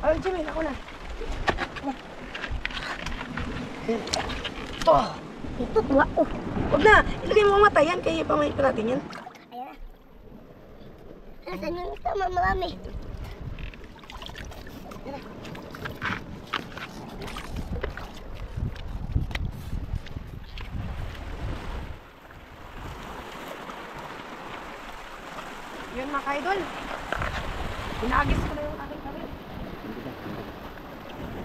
Ay, Jimmy, ako na. Ito. Ito, tuwa. Oh. Huwag na. Ilagay mo ang mata yan. Kaya pamahit pa natin yan. Ayan na. Nasaan yung ito? Marami. Yan na. Yun mga ka-idol. Pinagis ko na yung aking kamera.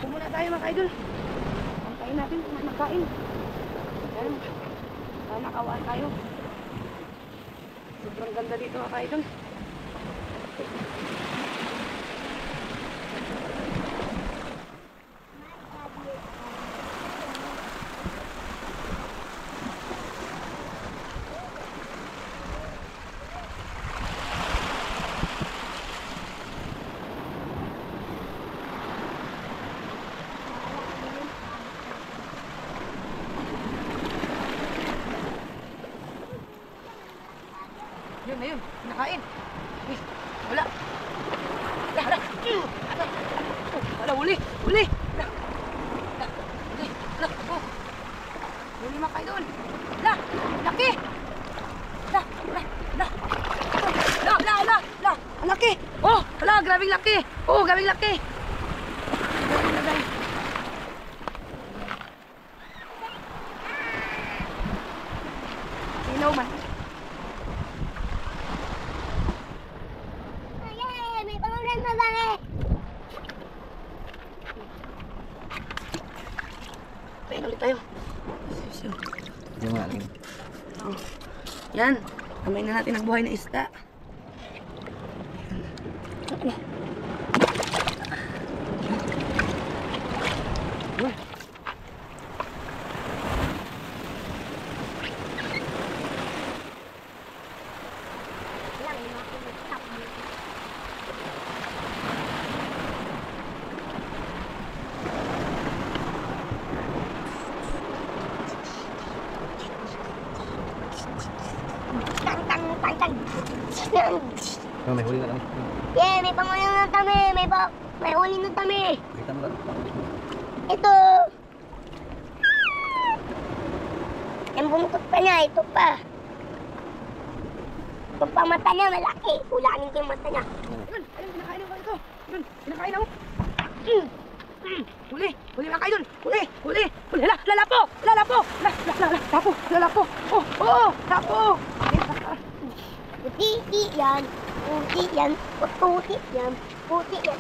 Kumuna tayo mga ka-idol. Antayin natin kung may makain. Yan. Sana nakawaan tayo. Sobrang ganda dito mga ka-idol. Yun na yun, nakain. Eh, wala. Hala, hala. Hala, huli, huli. Hala, hala, huli, hala, oh. Huli mga ka-idol. Hala, laki. Hala, hala, hala. Hala, hala, hala, hala. Ang laki. Oh, hala, grabing laki. Oh, grabing laki. Grabing laki. Sinaw man. Pain ulit tayo. Yung nga lang. Oh. Yan. Kamay na natin ang buhay na isda. Okay. Uy. Oh, may huli na kami. Yeah, may panguli na kami. May huli na kami. Kita mo lang. Ito. Yung buntot pa niya, ito pa. Itong pang mata niya, malaki. Ulanin ko yung mata niya. Yun, ayun, kinakain ako ito. Yun, kinakain ako. Huli, huli mga ka-idol. Huli, huli, huli. Hala, lalapo, lalapo. Lapo, lalapo. Oh, oh, lapo. Puti yan. Puti yan. Puti yan. Puti yan.